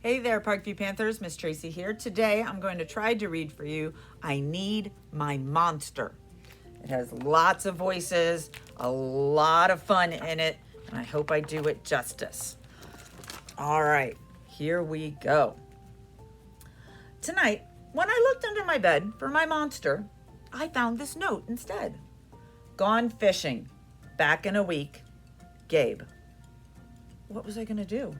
Hey there, Parkview Panthers. Miss Tracy here. Today I'm going to try to read for you I Need My Monster. It has lots of voices, a lot of fun in it, and I hope I do it justice. All right, here we go. Tonight, when I looked under my bed for my monster, I found this note instead. Gone fishing. Back in a week. Gabe. What was I going to do?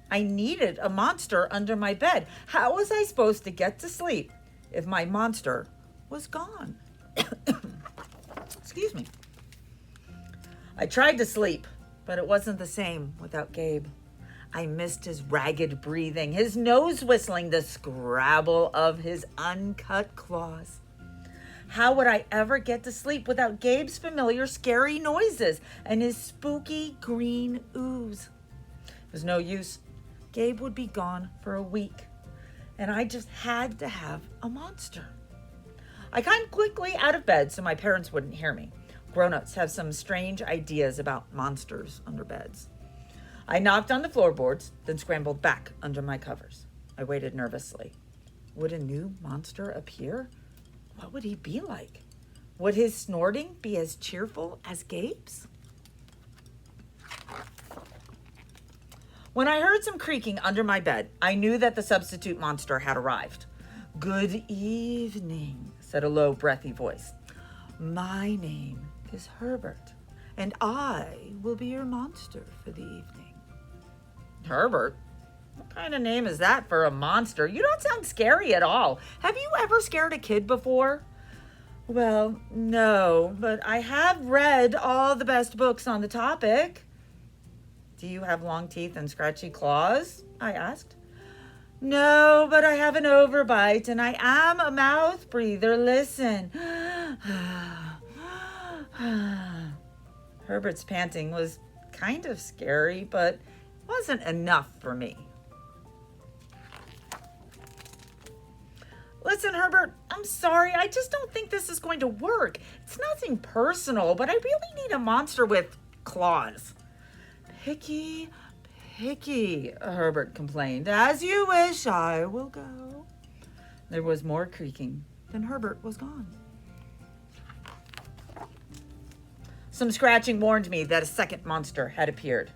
I needed a monster under my bed. How was I supposed to get to sleep if my monster was gone? Excuse me. I tried to sleep, but it wasn't the same without Gabe. I missed his ragged breathing, his nose whistling, the scrabble of his uncut claws. How would I ever get to sleep without Gabe's familiar scary noises and his spooky green ooze? It was no use. Gabe would be gone for a week, and I just had to have a monster. I climbed quickly out of bed so my parents wouldn't hear me. Grown-ups have some strange ideas about monsters under beds. I knocked on the floorboards, then scrambled back under my covers. I waited nervously. Would a new monster appear? What would he be like? Would his snorting be as cheerful as Gabe's? When I heard some creaking under my bed, I knew that the substitute monster had arrived. "Good evening," said a low, breathy voice. "My name is Herbert, and I will be your monster for the evening." Herbert? What kind of name is that for a monster? You don't sound scary at all. Have you ever scared a kid before? Well, no, but I have read all the best books on the topic. Do you have long teeth and scratchy claws? I asked. No, but I have an overbite and I am a mouth breather. Listen. Herbert's panting was kind of scary, but wasn't enough for me. Listen, Herbert, I'm sorry. I just don't think this is going to work. It's nothing personal, but I really need a monster with claws. Picky, Herbert complained. As you wish, I will go. There was more creaking. Then Herbert was gone. Some scratching warned me that a second monster had appeared.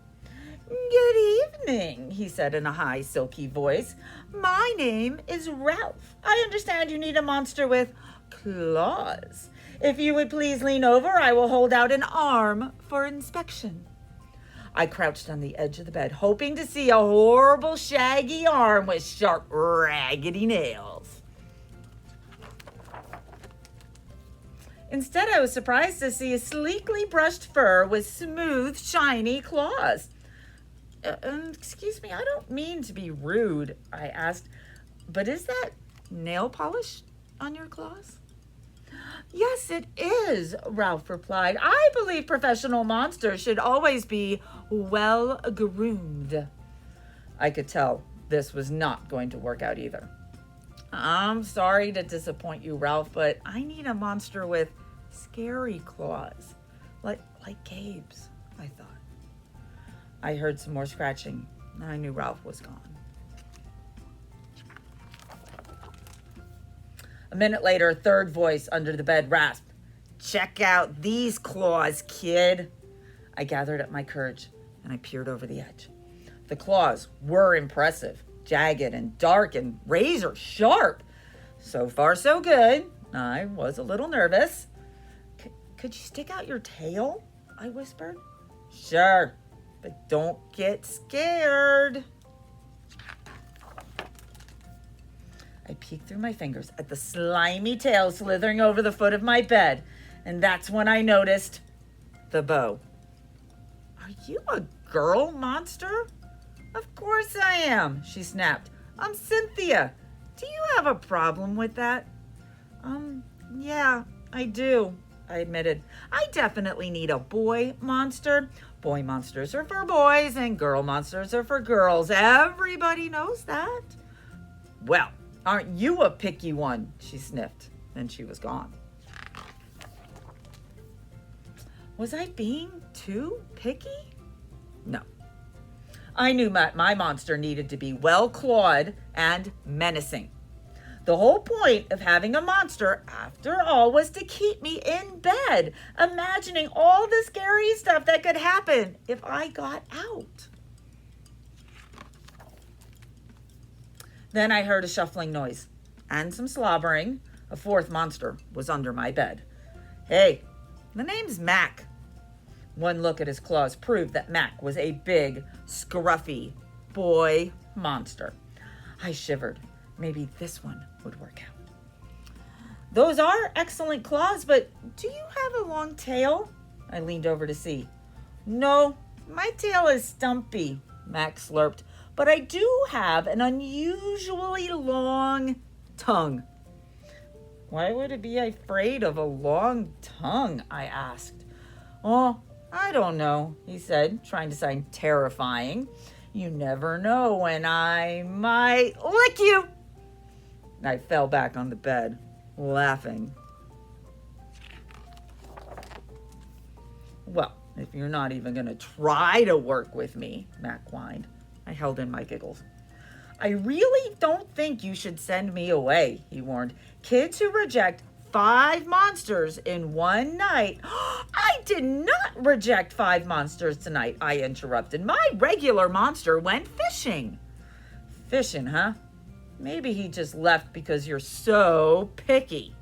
Good evening, he said in a high, silky voice. My name is Ralph. I understand you need a monster with claws. If you would please lean over, I will hold out an arm for inspection. I crouched on the edge of the bed, hoping to see a horrible, shaggy arm with sharp, raggedy nails. Instead, I was surprised to see a sleekly brushed fur with smooth, shiny claws. Excuse me, I don't mean to be rude, I asked, but is that nail polish on your claws? Yes, it is, Ralph replied. I believe professional monsters should always be well-groomed. I could tell this was not going to work out either. I'm sorry to disappoint you, Ralph, but I need a monster with scary claws, like Gabe's, I thought. I heard some more scratching, and I knew Ralph was gone. A minute later, a third voice under the bed rasped, "Check out these claws, kid." I gathered up my courage, and I peered over the edge. The claws were impressive, jagged and dark and razor sharp. So far, so good. I was a little nervous. Could you stick out your tail? I whispered. Sure, but don't get scared. I peeked through my fingers at the slimy tail slithering over the foot of my bed, and that's when I noticed the bow. Are you a girl monster? Of course I am, she snapped. I'm Cynthia. Do you have a problem with that? Yeah, I do, I admitted. I definitely need a boy monster. Boy monsters are for boys and girl monsters are for girls. Everybody knows that. Well, aren't you a picky one? She sniffed. Then she was gone. Was I being too picky? No. I knew my monster needed to be well-clawed and menacing. The whole point of having a monster, after all, was to keep me in bed, imagining all the scary stuff that could happen if I got out. Then I heard a shuffling noise and some slobbering. A fourth monster was under my bed. Hey, the name's Mac. One look at his claws proved that Mac was a big, scruffy boy monster. I shivered. Maybe this one would work out. Those are excellent claws, but do you have a long tail? I leaned over to see. No, my tail is stumpy, Mac slurped, but I do have an unusually long tongue. Why would it be afraid of a long tongue? I asked. Oh, I don't know, he said, trying to sound terrifying. You never know when I might lick you. I fell back on the bed, laughing. Well, if you're not even going to try to work with me, Mac whined. I held in my giggles. I really don't think you should send me away, he warned. Kids who reject 5 monsters in one night. I did not reject 5 monsters tonight, I interrupted. My regular monster went fishing. Fishing, huh? Maybe he just left because you're so picky.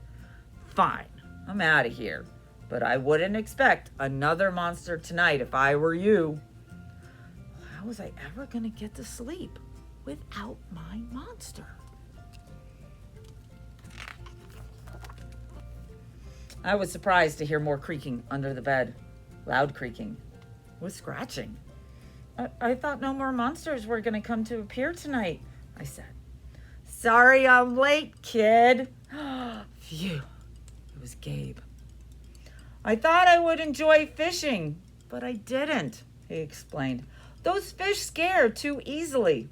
Fine, I'm out of here. But I wouldn't expect another monster tonight if I were you. How was I ever going to get to sleep without my monster? I was surprised to hear more creaking under the bed. Loud creaking. With scratching. I thought no more monsters were going to come to appear tonight, I said. Sorry I'm late, kid. Phew. It was Gabe. I thought I would enjoy fishing, but I didn't, he explained. Those fish scare too easily.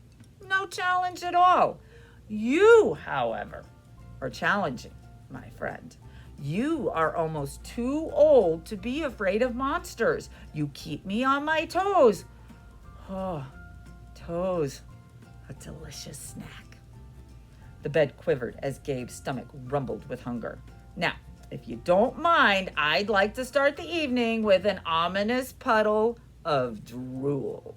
No challenge at all. You, however, are challenging, my friend. You are almost too old to be afraid of monsters. You keep me on my toes. Oh, toes. A delicious snack. The bed quivered as Gabe's stomach rumbled with hunger. Now, if you don't mind, I'd like to start the evening with an ominous puddle of drool.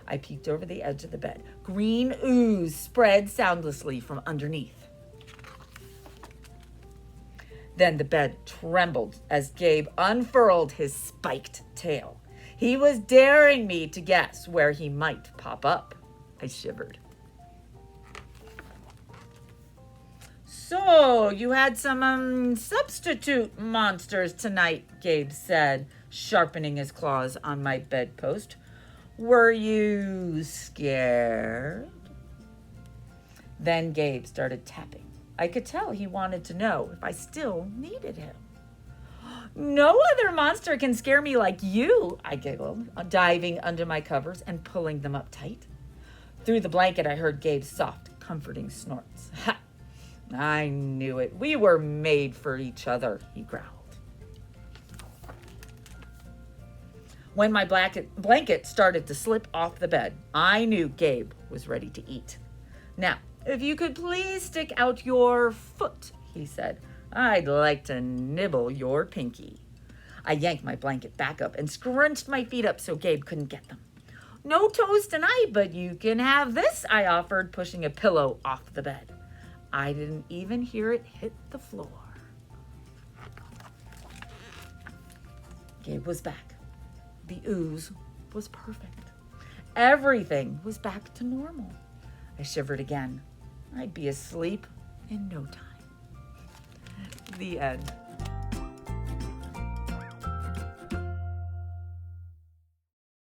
I peeked over the edge of the bed. Green ooze spread soundlessly from underneath. Then the bed trembled as Gabe unfurled his spiked tail. He was daring me to guess where he might pop up. I shivered. So, you had some substitute monsters tonight, Gabe said, sharpening his claws on my bedpost. Were you scared? Then Gabe started tapping. I could tell he wanted to know if I still needed him. No other monster can scare me like you, I giggled, diving under my covers and pulling them up tight. Through the blanket, I heard Gabe's soft, comforting snorts. Ha! I knew it. We were made for each other, he growled. When my blanket started to slip off the bed, I knew Gabe was ready to eat. Now, if you could please stick out your foot, he said. I'd like to nibble your pinky. I yanked my blanket back up and scrunched my feet up so Gabe couldn't get them. No toes tonight, but you can have this, I offered, pushing a pillow off the bed. I didn't even hear it hit the floor. Gabe was back. The ooze was perfect. Everything was back to normal. I shivered again. I'd be asleep in no time. The end.